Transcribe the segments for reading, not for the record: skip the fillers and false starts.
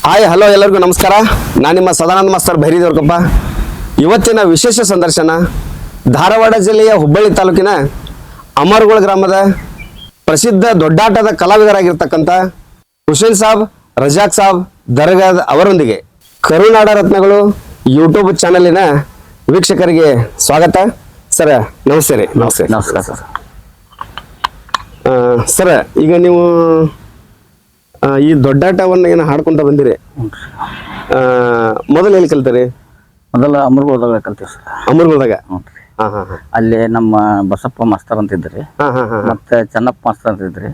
Hi hello ಎಲ್ಲರಿಗೂ ನಮಸ್ಕಾರ. ನಾನು ನಿಮ್ಮ ಸದಾನಂದ ಮಾಸ್ತರ್ ಭೈರಿದೇವ್ರಕಪ್ಪ. ಇವತ್ತಿನ ವಿಶೇಷ ಸಂದರ್ಶನ ಧಾರವಾಡ ಜಿಲ್ಲೆಯ ಹುಬ್ಬಳ್ಳಿ ತಾಲೂಕಿನ ಅಮರಗೋಳ ಗ್ರಾಮದ ಪ್ರಸಿದ್ಧ ದೊಡ್ಡಾಟದ ಕಲಾವಿದರಾಗಿರ್ತಕ್ಕಂಥ ಹುಸೇನ್ ಸಾಬ್ ರಜಾಕ್ ಸಾಬ್ ದರ್ಗಾದ್ ಅವರೊಂದಿಗೆ. ಕರುನಾಡ ರತ್ನಗಳು ಯೂಟ್ಯೂಬ್ ಚಾನಲಿನ ವೀಕ್ಷಕರಿಗೆ ಸ್ವಾಗತ. ಸರ್ ನಮಸ್ತೆ ರೀ. ನಮಸ್ಕಾರ ಸರ್. ಸರ್, ಈಗ ನೀವು ಈ ದೊಡ್ಡಾಟವನ್ನು ಏನು ಹಾಡ್ಕೊಂತ ಬಂದಿರಿ, ಮೊದಲು ಎಲ್ಲಿ ಕಲ್ತೀರಿ? ಮೊದಲ ಅಮರಗೋಳದಾಗ ಕಲ್ತೀವಿ ಸರ್. ಅಮರಗೋಳದಾಗ? ಅಲ್ಲಿ ನಮ್ಮ ಬಸಪ್ಪ ಮಾಸ್ತರ್ ಅಂತ ಇದ್ರಿ, ಮತ್ತೆ ಚೆನ್ನಪ್ಪ ಮಾಸ್ತರ್ ಅಂತ ಇದ್ರಿ.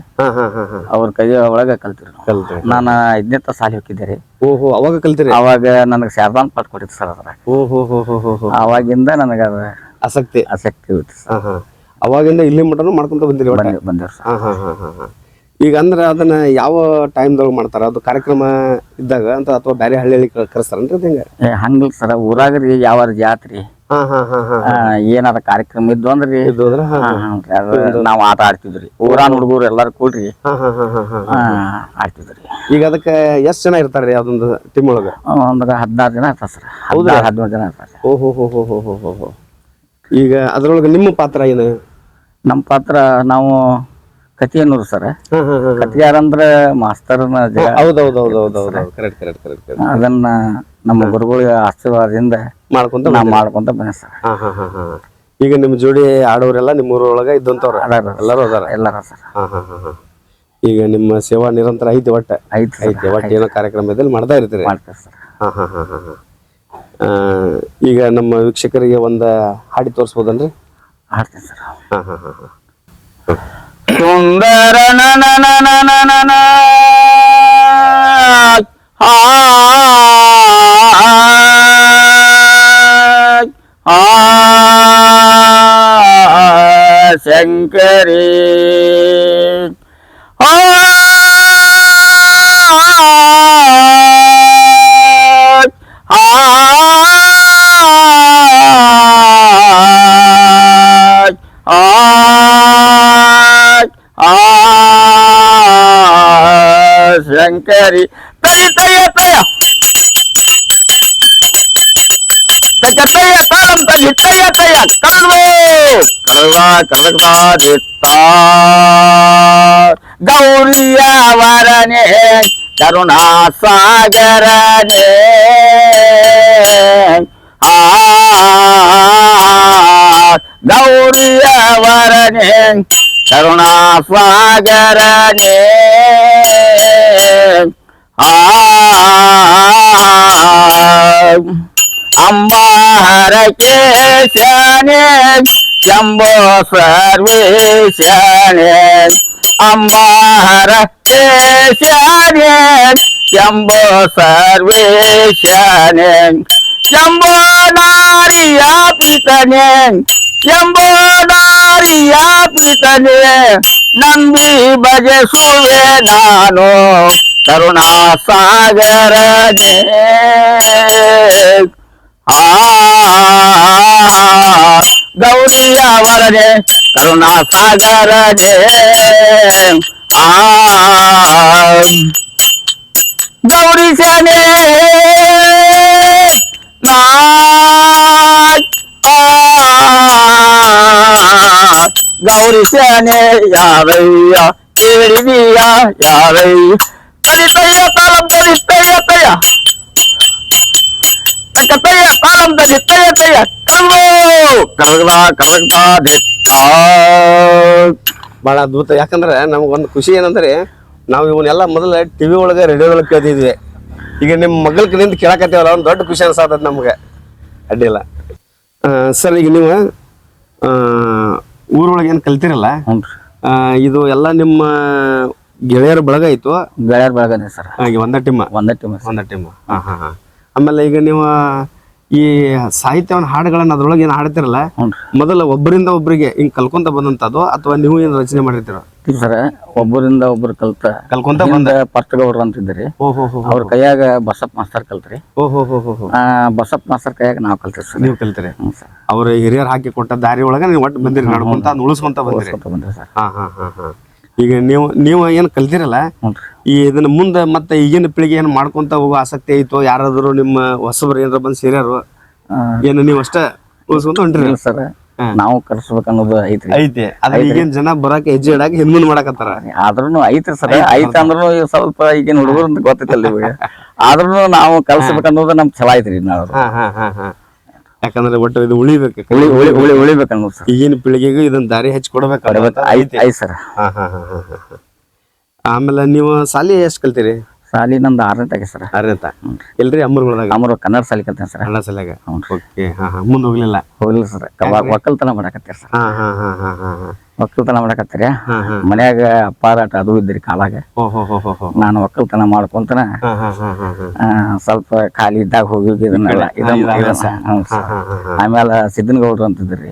ಅವ್ರ ಕೈ ಒಳಗ ಕಲ್ತಿರಿ. ನಾನು 5ನೇ ಸಾಲಿ ಹೋಗಿದ್ದೆ ರೀ. ಓಹೋ, ಅವಾಗ ಕಲ್ತಿರಿ? ಅವಾಗ ನನಗೆ ಶಾರದಾನ್ ಪಾಠ ಕೊಟ್ಟಿತ್ತು ಸರ್. ಅದ್ರಾಗ ಅವಾಗಿಂದ ನನಗೆ ಆಸಕ್ತಿ ಇತ್ತು ಸರ್. ಅವಾಗಿಂದ ಇಲ್ಲಿ ಮಟನು ಮಾಡ್ಕೊಂತ ಬಂದಿರಿ? ಬಂದೇವ್ರಿ ಸರ್. ಈಗ ಅಂದ್ರೆ ಅದನ್ನ ಯಾವ ಟೈಮ್ದೊಳಗೆ ಮಾಡ್ತಾರ? ಅದು ಕಾರ್ಯಕ್ರಮ ಇದ್ದಾಗ ಅಂತ ಅಥವಾ ಬೇರೆ ಹಳ್ಳಿ ಕರೆಸ್ತಾರನ್ರಿ? ಹೆಂಗ? ಹಂಗಿಲ್ಲ ಸರ್, ಊರಾಗ್ರಿ ಯಾವ ಜಾತ್ರಿ ಏನಾರ ಕಾರ್ಯಕ್ರಮ ಇದ್ವು ಅಂದ್ರಿ ನಾವ್ ಆಟ ಆಡ್ತಿದ್ರಿ. ಊರಾನ್ ಹುಡುಗರು ಎಲ್ಲಾರು ಕೂಡ್ರಿ ಆಡ್ತಿದ್ರಿ. ಈಗ ಅದಕ್ಕೆ ಎಷ್ಟ್ ಜನ ಇರ್ತಾರ್ರಿ ಅದೊಂದು ಟೀಮ್ ಒಳಗ? ಒಂದ್ 16 ಜನ ಇರ್ತಾರ ಸರ್. 17 ಜನ ಇರ್ತಾರ. ಓಹೋ. ಈಗ ಅದ್ರೊಳಗ ನಿಮ್ಮ ಪಾತ್ರ ಏನು? ನಮ್ಮ ಪಾತ್ರ ನಾವು ಕತಿಯನ್ನೂರು ಸರ್. ಕತಿಯಾರ ಅಂದ್ರೆ ಮಾಸ್ತರ್ನ. ಅದನ್ನ ನಮ್ಮ ಗುರುಗಳ ಆಶೀರ್ವಾದದಿಂದ ಮಾಡ್ಕೊಂತ ಬಂದ ಸರ್. ಈಗ ನಿಮ್ ಜೋಡಿ ಆಡೋರೆಲ್ಲ ನಿಮ್ಮ ಊರೊಳಗ ಇದ್ದಂತವ್ರ ಎಲ್ಲರೂ ಅದಾರ? ಎಲ್ಲಾರ ಸರ್. ಈಗ ನಿಮ್ಮ ಸೇವಾ ನಿರಂತರ ಐತಿ? ಐತಿ ಒಟ್ಟು ಏನೋ ಕಾರ್ಯಕ್ರಮದಲ್ಲಿ ಮಾಡ್ತಾ ಇರ್ತೀರಿ? ಈಗ ನಮ್ಮ ವೀಕ್ಷಕರಿಗೆ ಒಂದ ಹಾಡಿ ತೋರಿಸ್ಬೋದನ್ರಿ? ಹಾಡ್ತೀನಿ ಸರ್. ಸುಂದರ ಶಂಕರಿ ಶಂಕರಿ ತಯ ತಯ ತಯ ತಯ ತಯ ತಾಳಂ ತಗಿ ತಯ ತಯ ಕಲ್ವೋ ಕಳವಾದಿತ್ತ ಗೌರಿಯ ವರನೆ ಕರುಣಾ ಸಾಗರನೆ ಗೌರಿಯ ವರನೆ ಕರುಣಾ ಸಾಗರನೆ ಅಂಬಾರ ಕೇಶನೆ ಶಂಭೋ ಸರ್ವೇಶನೆ ಅಂಬಾರ ಕೇಶನೆ ಶಂಭೋ ಸರ್ವೇಶನೆ ಶಂಭೋ ನಾರಿಯ ಪಿತನೆ ಶಂಭೋ ನಾರಿಯ ಪಿತನೆ ನಂಬಿ ಭಜಸುವೆ ನಾನು ಕರುಣಾ ಸಾಗರನೆ ಗೌರಿಯ ವರನೆ ಕರುಣಾ ಸಾಗರನೆ ಗೌರಿ ಸೇನೆ ಗೌರಿ ಸೇನೆ ಯಾರಯ್ಯ ಕೇಳಿದೀಯ ಯಾರಯ್ಯ ತಲಿತಯ್ಯ ತಾಳಂ ತಲಿತಯ್ಯ ತಯ ತಕತಯ್ಯ ತಾಳಂ ತಲಿತಯ್ಯ ತಯ ಕಲ್ವೋ ಕರಗ್ದಾದಿತ್ತ. ಬಹಳ ಅದ್ಭುತ. ಯಾಕಂದ್ರೆ ನಮಗೊಂದು ಖುಷಿ ಏನಂದ್ರೆ ನಾವು ಇವನ್ನೆಲ್ಲ ಮೊದಲ ಟಿವಿ ಒಳಗೆ ರೇಡಿಯೋದೊಳಗೆ ಕೇಳ್ತಿದ್ವಿ. ಈಗ ನಿಮ್ಮ ಮಗಳ ಕಡೆಯಿಂದ ಕೇಳಕತ್ತೀವಲ್ಲ, ಒಂದು ದೊಡ್ಡ ಖುಷಿ ಅನ್ಸಾತದ ನಮ್ಗೆ. ಅಡ್ಡಿಲ್ಲ ಸರ್. ಈಗ ನೀವು ಊರೊಳಗೆ ಏನು ಕಲ್ತಿರಲ್ಲ, ಇದು ಎಲ್ಲ ನಿಮ್ಮ ಗೆಳೆಯರ ಬಳಗ ಆಯ್ತು? ಗೆಳೆಯರ ಬಳಗನೇ ಸರ್. ಹಾಗೆ ಒಂದೇ ಟೀಮ್. ಆಮೇಲೆ ಈಗ ನೀವು ಈ ಸಾಹಿತ್ಯವನ್ನು ಹಾಡುಗಳನ್ನ ಅದ್ರೊಳಗೆ ಏನು ಹಾಡ್ತಿರಲ್ಲ, ಮೊದಲ ಒಬ್ಬರಿಂದ ಒಬ್ಬರಿಗೆ ಹಿಂಗ್ ಕಲ್ಕೊಂತ ಬಂದಂತದ್ದು ಅಥವಾ ನೀವು ಏನು ರಚನೆ ಮಾಡಿರ್ತೀರ? ಸರ್, ಒಬ್ಬರಿಂದ ಒಬ್ಬರು ಕಲ್ಕೊಂತ ಬಂದ ಪರ್ತಗೌಡ್ರು ಅಂತಿದ್ರಿ. ಅವ್ರ ಕೈಯಾಗ ಬಸಪ್ಪ ಮಾಸ್ತರ್ ಕಲ್ತ್ರಿ. ಬಸಪ್ಪ ಮಾಸ್ತರ್ ಕೈಯಾಗ ನಾವು ಕಲ್ತೀವಿ ಸರ್. ನೀವು ಕಲ್ತೀರಿ? ಅವ್ರ ಹಿರಿಯರ್ ಹಾಕಿ ಕೊಟ್ಟ ದಾರಿ ಒಳಗ ನೀವು ಒಟ್ಟು ಬಂದಿರಿ, ನಡ್ಕೊಂತ ಉಳಿಸ್ಕೊಂತ ಬಂದಿರಿ ಸರ್. ಈಗ ನೀವು ಏನು ಕಲ್ತಿರಲ್ಲ ಹ್ಞೂ ಈ ಇದನ್ನ ಮುಂದೆ ಮತ್ತೆ ಈಗಿನ ಪೀಳಿಗೆ ಏನು ಮಾಡ್ಕೊಂತ ಹೋಗೋ ಆಸಕ್ತಿ ಐತೋ ಯಾರಾದರೂ ನಿಮ್ಮ ಹೊಸಬ್ರು ಏನಾರ ಬಂದು ಸೇರ್ಯಾರು ಏನು ನೀವು ಅಷ್ಟ ಉಳಿಸ್ಕೊಂತ ಹೊಂಟ್ರಿ ರೀ ಸರ್ ನಾವು ಕಲ್ಸ್ಬೇಕು ಅನ್ನೋದು ಐತ್ರಿ ಐತೆ ಅದ್ರ ಈಗಿನ ಜನ ಬರಾಕ ಹೆಜ್ಜೆ ಇಡಾಕ ಹಿಂದ್ ಮಾಡಕತ್ತಾರ ಆದ್ರೂ ಐತ್ರಿ ಸರ್ ಐತೆ ಅಂದ್ರೂ ಸ್ವಲ್ಪ ಈಗಿನ ಹುಡುಗರು ಅಂತ ಗೊತ್ತೈತಲ್ಲ ಇವಾಗ ಆದ್ರೂ ನಾವು ಕಲ್ಸ್ಬೇಕನ್ನೋದು ನಮ್ಗೆ ಛಲ ಐತ್ರಿ ನಾವು ಯಾಕಂದ್ರೆ ಒಟ್ಟು ಇದು ಉಳಿಬೇಕು ಉಳಿಬೇಕನ್ನೋದು ಸರ್ ಈಗಿನ ಪೀಳಿಗೆಗೂ ಇದನ್ನ ದಾರಿ ಹಚ್ಚಿ ಕೊಡ್ಬೇಕು ಐತಿ ಸರ್ ಆಮೇಲೆ ನೀವು ಸಾಲಿ ಎಷ್ಟು ಕಲ್ತೀರಿ ಸಾಲಿ ನಮ್ದು 6ನೇ ತಗೆ ಸರ್ 6ನೇ ಎಲ್ರಿ ಅಮ್ಮರ್ಗಳದಾಗ ಅಮ್ಮರು ಕನ್ನಡ ಸಾಲಿ ಕಲ್ತೇನೆ ಸರ್ ಕನ್ನಡ ಸಾಲಿಯಾಗ ಓಕೆ ಮುಂದೆ ಹೋಗ್ಲಿಲ್ಲ ಸರ್ ಒಕ್ಕಲ್ತನ ಮಾಡಕತ್ತೀರಿ ಸರ್ ಒಕ್ಕಲ್ತನ ಮಾಡಕತ್ತೀರಿ ಮನ್ಯಾಗ ಅಪ್ಪಾರಾಟ ಅದು ಇದ್ರಿ ಕಾಲಾಗ ನಾನು ಒಕ್ಕಲ್ತನ ಮಾಡ್ಕೊಂತನ ಸ್ವಲ್ಪ ಖಾಲಿ ಇದ್ದಾಗ ಹೋಗಿ ಇದನ್ನೆಲ್ಲ ಆಮೇಲೆ ಸಿದ್ದನಗೌಡ್ರು ಅಂತಿದ್ರಿ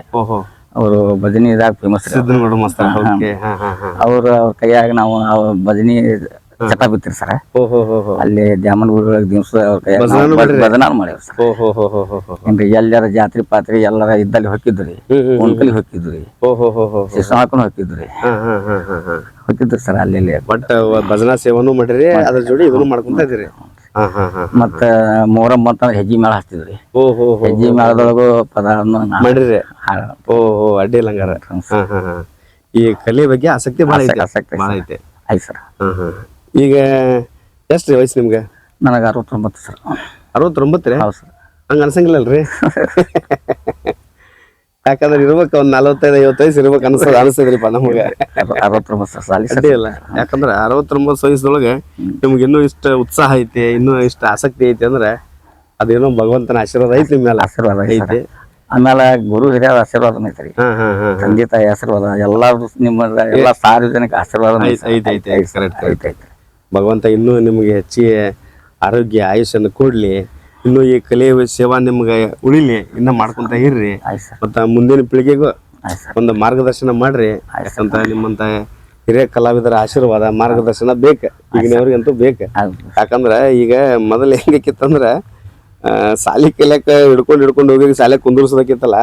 ಅವರು ಭಜನಿ ಇದಾಗ ಫೇಮಸ್ ಅವ್ರ ಕೈಯಾಗ ನಾವು ಭಜನಿ ಚಟ ಬಿತ್ತಿರಿ ಸರ್ ಅಲ್ಲಿ ದ್ಯಾಮನ್ ಗುಡಿಗಳಿಗೆ ದಿವಸ ಅವ್ರ ಕೈಯಾಗ ಭಜನ ಮಾಡೇವ್ ಸರ್ ಏನ್ರಿ ಎಲ್ಲಾರ ಜಾತ್ರೆ ಪಾತ್ರೆ ಎಲ್ಲಾರ ಇದ್ದಲ್ಲಿ ಹೊಕ್ಕಿದ್ರಿ ಉಣ್ಕಲಿ ಹೊಕ್ಕಿದ್ರಿ ಶಿಸ್ತು ಹಾಕೊಂಡು ಹೊಕ್ಕಿದ್ರಿ ಸರ್ ಅಲ್ಲಿ ಬಟ್ ಭಜನಾ ಸೇವನು ಮಾಡಿರಿ ಅದ್ರ ಜೋಡಿ ಇದನ್ನು ಮಾಡ್ಕೊಂತ ಇದ್ರಿ ಮತ್ತ ಮೊಹರಂ ಅಂತಂದ್ರೆ ಹೆಜ್ಜಿ ಮೇಳ ಹಚ್ತಿದ್ರಿ ಹೆಜ್ಜಿ ಮೇಳದೊಳಗು ಪದ ಮಾಡಿರಿ ಅಡ್ಡಿ ಇಲ್ಲ ಹಂಗಾರ ಈ ಕಲೆ ಬಗ್ಗೆ ಆಸಕ್ತಿ ಭಾಳ ಐತೆ ಆಯ್ತು ಸರ್ ಈಗ ಎಷ್ಟ್ರಿ ವಯಸ್ಸು ನಿಮ್ಗೆ ನನಗೆ 69 ಸರ್ 69 ರೀ ಹೌದು ಸರ್ ಹಂಗ ಅನ್ಸಂಗಿಲ್ಲಲ್ರಿ ಯಾಕಂದ್ರೆ ಇರ್ಬೇಕು ಒಂದ್ 45-50 ವಯಸ್ಸು ಇರ್ಬೇಕು ಅನಿಸ್ತದ್ರಿಪ್ಪ ನಮಗೆ 69 ಸರ್ ಸಾಲಿ ಅಡ್ಡಿ ಇಲ್ಲ ಯಾಕಂದ್ರೆ 69 ವಯಸ್ಸದೊಳಗೆ ನಿಮ್ಗೆ ಇನ್ನೂ ಇಷ್ಟ ಉತ್ಸಾಹ ಐತಿ ಇನ್ನೂ ಇಷ್ಟ ಆಸಕ್ತಿ ಐತಿ ಅಂದ್ರೆ ಅದೇನೋ ಭಗವಂತನ ಆಶೀರ್ವಾದ ಐತಿ ನಿಮ್ಮ ಮೇಲೆ ಆಶೀರ್ವಾದ ಐತಿ ಆಮೇಲೆ ಗುರು ಹಿರಿಯರ ಆಶೀರ್ವಾದ ಐತ್ರಿ ತಂದೆ ತಾಯಿ ಆಶೀರ್ವಾದ ಎಲ್ಲಾರು ನಿಮ್ಮ ಎಲ್ಲ ಸಾರ್ವಜನಿಕ ಆಶೀರ್ವಾದ ಐತಿ ಭಗವಂತ ಇನ್ನೂ ನಿಮಗೆ ಹೆಚ್ಚಿಗೆ ಆರೋಗ್ಯ ಆಯುಷ್ಯನ್ನು ಕೊಡ್ಲಿ ಇನ್ನೂ ಈ ಕಲೆ ಸೇವಾ ನಿಮ್ಗೆ ಉಳಿಲಿ ಇನ್ನ ಮಾಡ್ಕೊಂತ ಇರ್ರಿ ಮತ್ತ ಮುಂದಿನ ಪೀಳಿಗೆಗೂ ಒಂದು ಮಾರ್ಗದರ್ಶನ ಮಾಡ್ರಿ ಯಾಕಂತ ನಿಮ್ಮಂತ ಹಿರಿಯ ಕಲಾವಿದರ ಆಶೀರ್ವಾದ ಮಾರ್ಗದರ್ಶನ ಬೇಕು ಈಗಿನವ್ರಿಗಂತೂ ಬೇಕು ಯಾಕಂದ್ರ ಈಗ ಮೊದಲು ಹೆಂಗಕ್ಕಿತ್ತಂದ್ರ ಸಾಲಿ ಕಲಿಯಕ ಹಿಡ್ಕೊಂಡು ಹೋಗಿ ಶಾಲೆ ಕುಂದರ್ಸೋದಕ್ಕಿತ್ತಲ್ಲ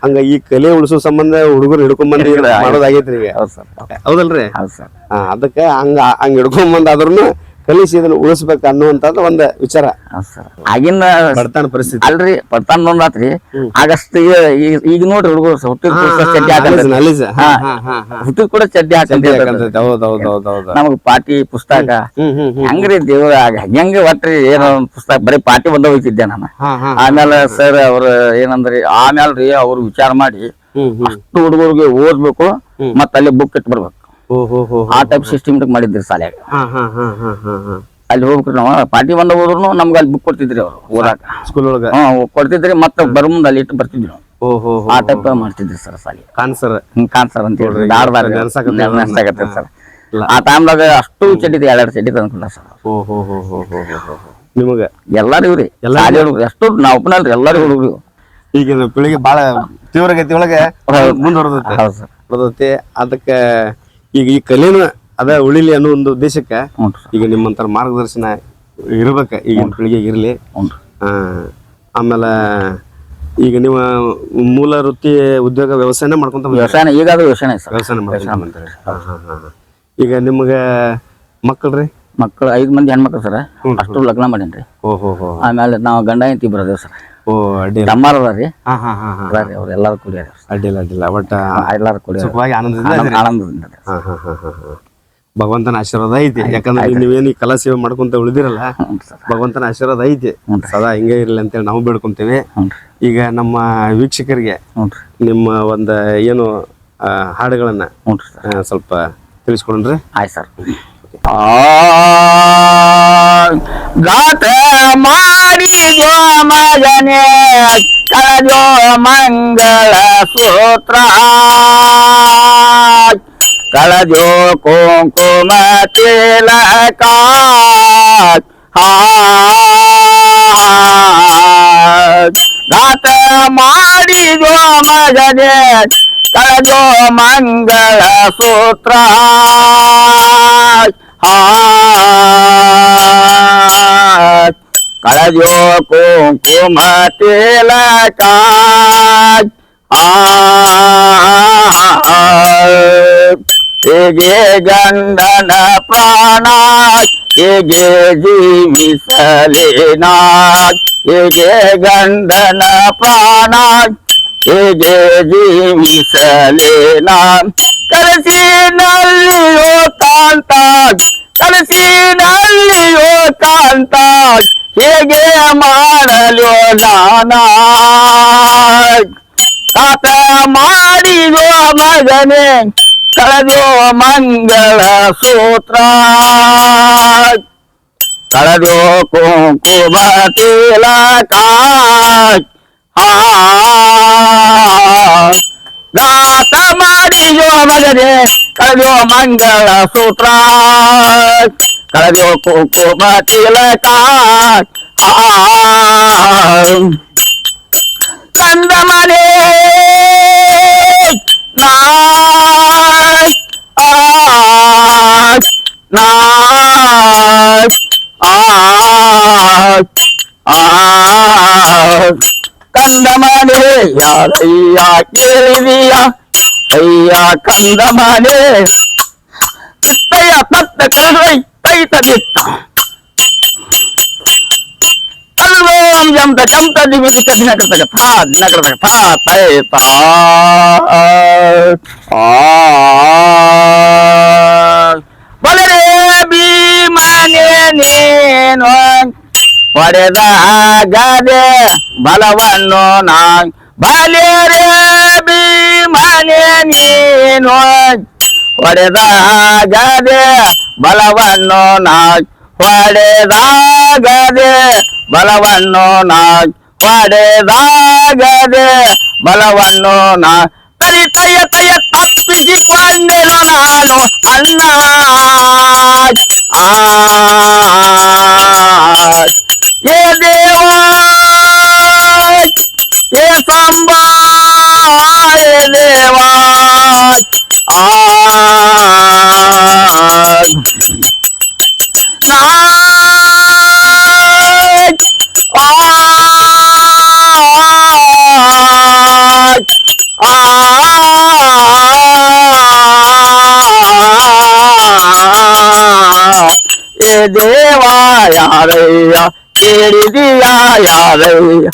ಹಂಗ ಈ ಕಲೆ ಉಳಿಸೋ ಸಂಬಂಧ ಹುಡುಗರು ಹಿಡ್ಕೊಂಬಂದ್ ಮಾಡೋದಾಗೈತ್ರಿ ಈಗ ಹೌದಲ್ರಿ ಅದಕ್ಕ ಹಂಗ ಹಿಡ್ಕೊಂಬಂದ್ ಆದ್ರೂ ಕಲಿಸಿ ಇದನ್ನ ಉಳಿಸ್ಬೇಕು ಅನ್ನುವಂಥದ್ದು ಒಂದು ವಿಚಾರ ಆಗಿನ ಬಡತನ ಪರಿಸ್ಥಿತಿ ಅಲ್ರಿ ಬಡತನ ಒಂದಾತ್ರಿ ಆಗಸ್ಟ್ ಈಗ ನೋಡ್ರಿ ಹುಡುಗರು ಹುಟ್ಟಿದ್ ಕೂಡ ಚಡ್ಡಿ ಹಾಕಂತ ನಮಗ್ ಪಾಟಿ ಪುಸ್ತಕ ಹೆಂಗ್ರಿ ದೇವ್ರ ಹೆಂಗ ಒಟ್ರಿ ಏನೋ ಪುಸ್ತಕ ಬರೀ ಪಾಟಿ ಬಂದ ಹೋಗ್ತಿದ್ದೆ ನಾನು ಆಮೇಲೆ ಸರ್ ಅವ್ರ ಏನಂದ್ರಿ ಆಮೇಲ್ರಿ ಅವ್ರು ವಿಚಾರ ಮಾಡಿ ಅಷ್ಟು ಹುಡುಗರಿಗೆ ಓದ್ಬೇಕು ಮತ್ತ ಅಲ್ಲಿ ಬುಕ್ ಇಟ್ಟು ಬರ್ಬೇಕು ಆ ಟೈಪ್ ಸಿಸ್ಟಮ್ ಮಾಡಿದ್ರಿ ಶಾಲೆಯಾಗ ಅಲ್ಲಿ ಹೋಗ್ಬಿಟ್ರಿ ನಾವ್ ಪಾರ್ಟಿ ಬಂದ ಹೋದ್ರು ನಮ್ಗೆ ಅಲ್ಲಿ ಬುಕ್ ಕೊಡ್ತಿದ್ರಿ ಅವ್ರು ಓದಾಕ ಸ್ಕೂಲ್ ಒಳಗ ಕೊಡ್ತಿದ್ರಿ ಮತ್ತ ಬರ ಮುಂದೆ ಅಲ್ಲಿ ಇಟ್ಟು ಬರ್ತಿದ್ವಿ ನಾವು ಆ ಟೈಪ್ ಮಾಡ್ತಿದ್ರಿ ಸರ್ ಶಾಲೆ ಕಾನ್ಸರ್ ಅಂತ ಹೇಳಿ ದಾಡ್ದಾಗ ಸರ್ ಆ ಟೈಮ್ದಾಗ ಅಷ್ಟು ಚಡ್ಡಿ 2 ಚಡ್ಡಿ ತಂದ್ಕೊಂಡ ಸರ್ ನಿಮಗ ಎಲ್ಲಾರು ಇವ್ರಿ ಎಷ್ಟು ನಾವ್ ಒಪ್ಪನಲ್ರಿ ಎಲ್ಲಾರು ಹುಡುಗ್ರಿ ಈಗಿನ ಪೀಳಿಗೆ ಬಾಳ ತೀವ್ರಗತಿ ಒಳಗೆ ಮುಂದುವರೆದೈತೆ ಅದಕ್ಕೆ ಈಗ ಈ ಕಲೆನು ಅದ ಉಳಿಲಿ ಅನ್ನೋ ಒಂದು ಉದ್ದೇಶಕ್ಕೆ ಈಗ ನಿಮ್ಮಂತರ ಮಾರ್ಗದರ್ಶನ ಇರ್ಬೇಕ ಈಗಿನ ಪೀಳಿಗೆ ಇರ್ಲಿ ಆಮೇಲೆ ಈಗ ನೀವು ಮೂಲ ವೃತ್ತಿ ಉದ್ಯೋಗ ವ್ಯವಸಾಯನ ಮಾಡ್ಕೊಂತ ವ್ಯವಸಾಯ ಈಗಾದ್ರೂ ವ್ಯವಸಾಯ ಮಾಡ್ಕೊಂತಾರೆ ಈಗ ನಿಮ್ಗೆ ಮಕ್ಕಳ್ರಿ ಮಕ್ಕಳು 5 ಮಂದಿ ಹೆಣ್ಮಕ್ಳು ಸರ್ ಅಷ್ಟು ಲಗ್ನ ಮಾಡೇನ್ರಿ ಆಮೇಲೆ ನಾವು ಗಂಡ ಹೆಂಡತಿ ಬರೋದೇವ್ ಸರ್ ತಮ್ಮಾರ ಅದಾರಿ ಅವ್ರು ಎಲ್ಲಾರು ಕುಡಿಯಾರ ಅಡ್ಡಿಲ್ಲ ಒಟ್ಟ ಎಲ್ಲಾರು ಕುಡಿಯಾರ ಆನಂದದಿಂದ ಭಗವಂತನ ಆಶೀರ್ವಾದ ಐತಿ ಯಾಕಂದ್ರೆ ನೀವೇನು ಈ ಕಲಾ ಸೇವೆ ಮಾಡ್ಕೊಂತ ಉಳಿದಿರಲ್ಲ ಭಗವಂತನ ಆಶೀರ್ವಾದ ಐತಿ ಸದಾ ಹಿಂಗೆ ಇರ್ಲಿ ಅಂತೇಳಿ ನಾವು ಬೇಡ್ಕೊಂತೇವೆ ಈಗ ನಮ್ಮ ವೀಕ್ಷಕರಿಗೆ ನಿಮ್ಮ ಒಂದು ಏನು ಹಾಡುಗಳನ್ನ ಸ್ವಲ್ಪ ತಿಳಿಸ್ಕೊಂಡ್ರಿ ಆಯ್ತು ಸರ್ ಗಾತ ಮಾಡಿದೋ ಮಗನೇ ಕಳಜೋ ಮಂಗಳ ಸೂತ್ರ ಕಳಜೋ ಕುಂಕುಮ ತಿಲಕ ಗಾತ ಮಾಡಿದೋ ಮಗನೇ ಕಳಜೋ ಮಂಗಳ ಸೂತ್ರ ಕಳಜೋ ಕುಂಕುಮ ತಿಲಕ ಹೇಗೆ ಗಂಡನ ಪ್ರಾಣ ಹೇಗೆ ಜೀವಿಸಲೇನ ಹೇಗೆ ಗಂಡನ ಪ್ರಾಣ ಹೇಗೆ ಜೀವಿಸಲೇನ ಕನಸಿನಲ್ಲಿಯೋ ಕಾಂತ ಕನಸಿನಲ್ಲಿಯೋ ಕಾಂತ ಹೇಗೆ ಮಾಡಲು ನಾನ ತಾತ ಮಾಡಿದೋ ಮಗನೇ ಕಳೆದೋ ಮಂಗಳ ಸೂತ್ರ ಕಳೆದೋ ಕುಂಕುಮ ತಿಲಕ ಗಾತ ಮಾಡಿದೋ ಮಗನೇ ಕಳೆದೋ ಮಂಗಳ ಸೂತ್ರ ಕಳೆದೋ ಕುಂಕುಮ ತಿಲಕ ಕಂದ ಮನೆ ಕಂದ ಮನೆ ಯಾರಯ್ಯ ಕೇಳಿದೀಯ ಅಯ್ಯ ಕಂದ ಮನೆ ಚಿತ್ತಯ್ಯ ತತ್ತ ಕೈ ಕೈತ ಬಿತ್ತ ಕಲ್ವೋಂ ಜಂತ ಜಂತ ದಿವಿದಿಕ ದಿನಕೃತಕ ಥಾ ದಿನಕೃತಕ ಥಾ ತೈತ ಬಲರೇ ಭೀಮನೆ ನೀನು ಹೊಡೆದಾಗದೆ ಬಲವನ್ನು ನಾ ಬಲರೇ ಭೀಮನೆ ನೀನು ಹೊಡೆದಾಗದೆ ಬಲವನ್ನು ನಾ ಹೊಡೆದಾಗದೆ ಬಲವನ್ನು ನಾ ಹೊಡೆದಾಗದೆ ಬಲವನ್ನು ನಾ ತಯ ತಯ ತಪ್ಪಿಸಿಕೊಂಡೆನು ನಾನು ಅನ್ನ ಏ ದೇವ ಏ ಸಂಬ ಏ ದೇವ ಏ ದೇವ ಯಾರಯ್ಯ ಕೇಳಿದೀಯ ಯಾರಯ್ಯ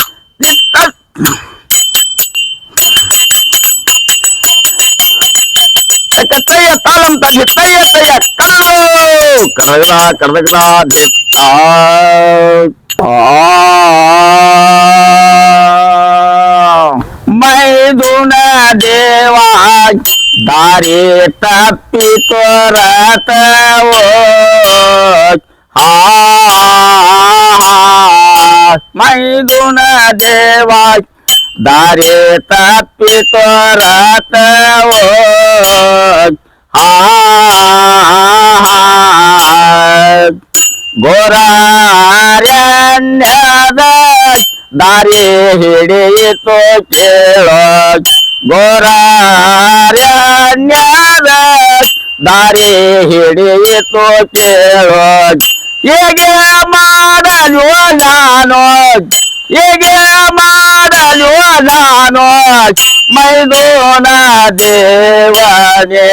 ತಯ್ಯ ತಾಳಂ ತಗ್ಗಿ ತಯ್ಯ ತಯ್ಯ ಕಲ್ಲು ಕರಗದ ಕರಗದ ದಿತ್ತ ಮೈದುನ ದೇವ ದಾರಿ ತಪ್ಪಿತು ರಥವೋ ಮೈದುನ ದೇವ ದಾರಿ ತಪ್ಪಿತು ರಥವೋ ಗೋರಾರಣ್ಯದ ದಾರಿ ಹಿಡಿಯಿತು ಕೇಳೋ ಗೋರಾರಣ್ಯದ ದಾರಿ ಹಿಡಿಯಿತು ಕೇಳೋ ಹೇಗೆ ಮಾಡಲು ನಾನು ಹೇಗೆ ಮಾಡಲು ನಾನು ಮೈದುನ ದೇವನೇ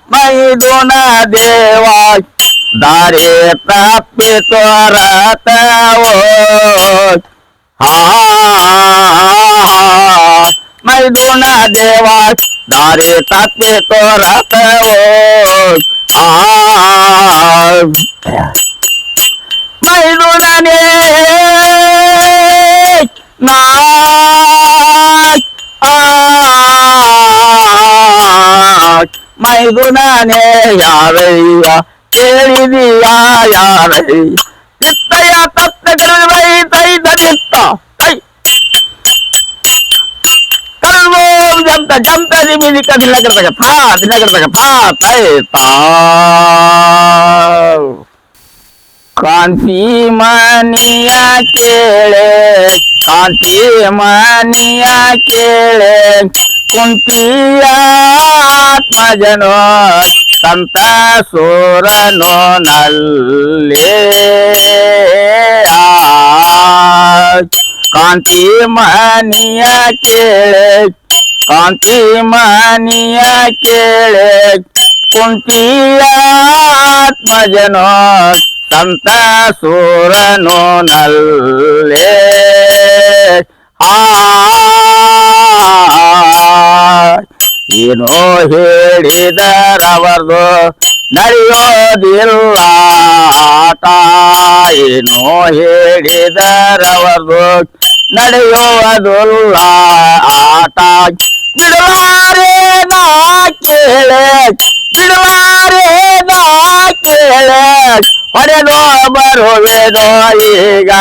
ಮೈದುನ ದೇವ ದಾರಿ ತಪ್ಪಿತು ರಥವೋ ಮೈದುನ ದೇವ ದಾರಿ ತಪ್ಪಿತು ರಥವೋ ಮೈದುನನೇ ಮೈದುನನೇ ಯಾರಯ್ಯ ಕೇಳಿದೀಯ ಯಾರಯ್ಯ ಚಿತ್ತಯ್ಯ ತತ್ತ ಕಲ್ವೈ ತೈತ ಚಿತ್ತ ಕೈ ಕಲ್ವೋಂ ಜಂತ ಜಂತ ದಿಮಿದಿಕ ದಿನಕೃತಕ ಥಾ ದಿನಕೃತಕ ಥಾ ತೈತ ಕಾಂತಿ ಮನಿಯ ಕೇಳೆ ಕಾಂತಿ ಮನಿಯ ಕೇಳೆ ಕುಂತಿಯ ಆತ್ಮಜನೋ ಸಂತ ಸೂರನೋ ನಲ್ಲೇ ಕಾಂತಿ ಮನಿಯ ಕೇಳೆ ಕಾಂತಿ ಮನಿಯ ಕೇಳೆ ಕುಂತಿಯ ಆತ್ಮಜನೋ ಸಂತ ಸೂರನೋ ನಲ್ಲೇ ಏನೋ ಹೇಳಿದರವರ್ದು ನಡೆಯೋದಿಲ್ಲ ಆಟ ಏನೋ ಹೇಳಿದರವರ್ದು ನಡೆಯೋದಿಲ್ಲ ಆಟ ಬಿಡಲಾರೆ ನಾ ಕೇಳೆ ಬಿಡಲಾರೆ ನಾ ಕೇಳೆ ಹೊಡೆದೋ ಬರುವೆದೋ ಈಗ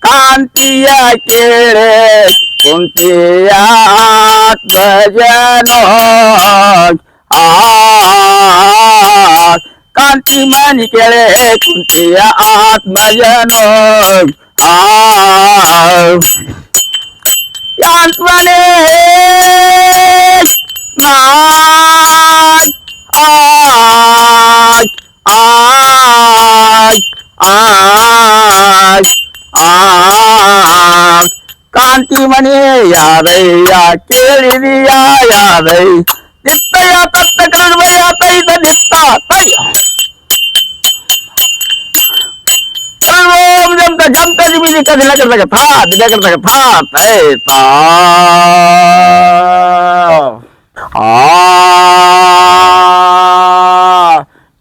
ಕಾಂತಿಯ ಕೇಳೆ ಕುಂತಿಯ ಆತ್ಮಜನೋ ಕಾಂತಿ ಮನಿ ಕೇಳೆ ಕುಂತಿಯ ಆತ್ಮಜನೋ ಆತ್ಮನೇ ಕಾಂತಿ ಮನೆ ಯಾದಯ್ಯ ಕೇಳಿದೀಯ ಯಾದೈ ನಿತ್ತಯ್ಯ ತತ್ತ ಕರುಣಯ ತೈದ ನಿತ್ತ ತೈ ಸರ್ವೋಂ ಜಂತ ಜಂತ ಜಿಬಿಲಿ ಕದಿಲ ಕರ್ದಾಗ ಥಾ ದಿನ ಕರ್ದಾಗ ಥಾ ತೈ ತಾ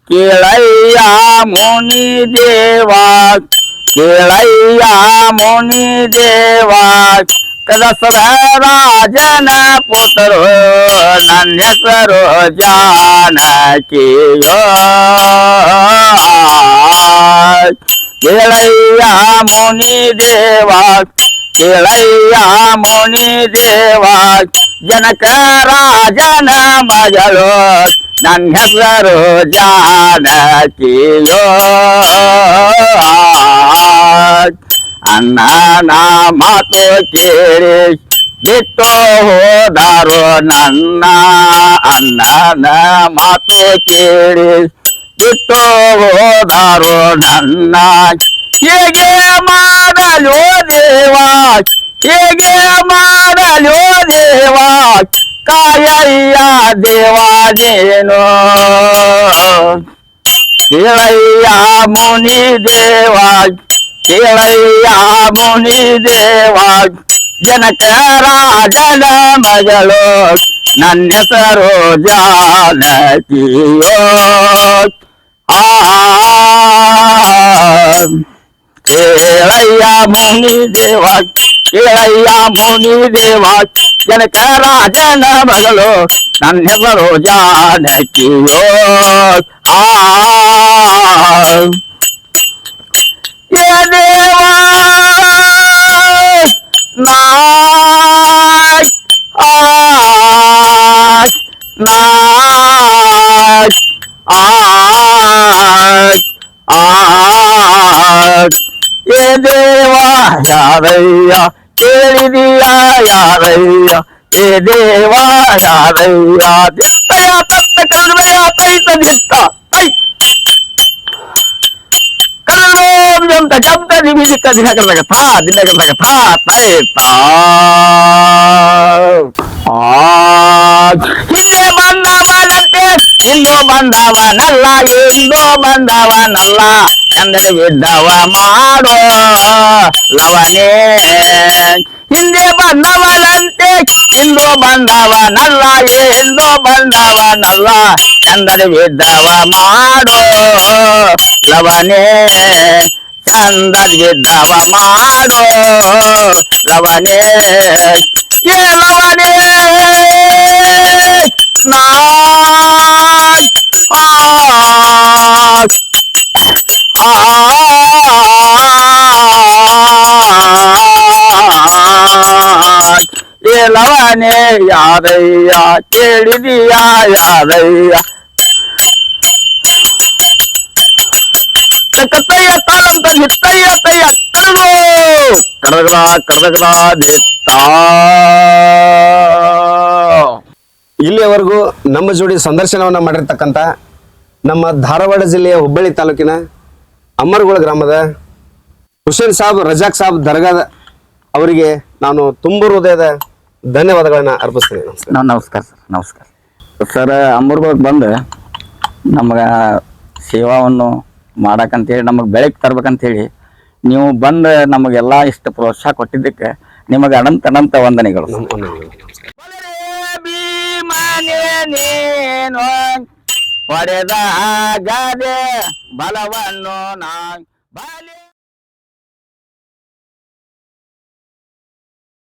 ಕೇಳಯ್ಯ ಮುನಿ ದೇವ ಕೇಳಯ್ಯ ಮುನಿ ದೇವ ಕದಸದ ರಾಜನ ಪುತ್ರರು ನನ್ನ ಹೆಸರು ಜಾನಕಿಯೋ ಕೇಳಯ್ಯ ಮುನಿ ದೇವ ಕೇಳಯ್ಯ ಮುನಿ ದೇವ ಜನಕ ರಾಜನ ಮಗಳು ನನ್ನ ಹೆಸರು ಜಾನಕಿಯೋ ಅಣ್ಣನ ಮಾತು ಕೇಳಿ ಬಿಟ್ಟು ಹೋದರು ನನ್ನ ಅಣ್ಣನ ಮಾತು ಕೇಳಿ ಬಿಟ್ಟು ಹೋದರು ನನ್ನ ಹೇಗೆ ಮಾಡಲು ದೇವ ಹೇಗೆ ಮಾಡಲು ದೇವ ಕಾಯಯ್ಯ ದೇವಾನೇನು ಕೇಳಯ್ಯ ಮುನಿ ದೇವ ಕೇಳಯ್ಯ ಮುನಿ ದೇವ ಜನಕ ರಾಜನ ಮಗಳು ನನ್ನ ಹೆಸರು ಜಾನಕಿಯೋ ಕೇಳಯ್ಯ ಮುನಿ ದೇವ ಕೇಳಯ್ಯ ಮುನಿ ದೇವ ಜನಕ ರಾಜನ ಮಗಳು ನನ್ನ ಹೆಸರು ಜಾನಕಿಯೋ ಏ ದೇವ ಏ ದೇವ ಯಾರಯ್ಯ ಕೇಳಿದೀಯ ಯಾರಯ್ಯ ಏ ದೇವ ಯಾರಯ್ಯ ದಿತ್ತಯ ತತ್ತ ಕರುಣೆಯ ತೈತ ದಿತ್ತ ತೈ ಕರುಣೋಂ ಜಂತ ಜಂತ ನಿಮಿಷಕ್ಕ ದಿನ ಕರ್ದಾಗ ಥಾ ದಿನ ಕರ್ದಾಗ ಥಾ ತೈ ತಾ ಹಿಂದೆ ಬಂದವನಂತೆ ಇಂದು ಬಂದವನಲ್ಲ ಇಂದು ಬಂದವನಲ್ಲ ಚಂದನ ಬಿದ್ದವ ಮಾಡೋ ಲವನೇ ಹಿಂದೆ ಬಂದವನಂತೆ ಇಂದು ಬಂದವನಲ್ಲ ಎಂದು ಬಂದವನಲ್ಲ ಚಂದನ ಬಿದ್ದವ ಮಾಡೋ ಲವನೇ ಚಂದನ ಬಿದ್ದವ ಮಾಡೋ ಲವನೇ ಏ ಲವನೇ ಲವನೇ ಯಾದಯ್ಯ ಕೇಳಿದೀಯ ಯಾದಯ್ಯ ಕತ್ತಯ್ಯ ತಾಳಂತ ನಿತ್ತಯ್ಯ ತಯ್ಯ ಕರಡು ಕಡಗಡ ಕಡಗಡ ನಿತ್ತ ಇಲ್ಲಿಯವರೆಗೂ ನಮ್ಮ ಜೋಡಿ ಸಂದರ್ಶನವನ್ನ ಮಾಡಿರ್ತಕ್ಕಂಥ ನಮ್ಮ ಧಾರವಾಡ ಜಿಲ್ಲೆಯ ಹುಬ್ಬಳ್ಳಿ ತಾಲೂಕಿನ ಅಮರಗೋಳ ಗ್ರಾಮದ ಹುಸೇನ್ ಸಾಬ್ ರಜಾಕ್ ಸಾಬ್ ದರ್ಗಾದ ಅವರಿಗೆ ನಾನು ತುಂಬ ಹೃದಯದ ಧನ್ಯವಾದಗಳನ್ನ ಅರ್ಪಿಸ್ತೀನಿ. ನಮಸ್ಕಾರ. ನಮಸ್ಕಾರ ಸರ್. ನಮಸ್ಕಾರ ಸರ್. ಅಮರ್ಗಳಿಗೆ ಬಂದು ನಮ್ಗೆ ಸೇವಾವನ್ನು ಮಾಡಕ್ಕಂತೇಳಿ ನಮಗೆ ಬೆಳಕು ತರ್ಬೇಕಂತೇಳಿ ನೀವು ಬಂದು ನಮಗೆಲ್ಲ ಇಷ್ಟು ಪ್ರೋತ್ಸಾಹ ಕೊಟ್ಟಿದ್ದಕ್ಕೆ ನಿಮಗೆ ಅನಂತ ವಂದನೆಗಳು. ನೀನು ಹೊಡೆದ ಗದೆ ಬಲವನ್ನು ನಾ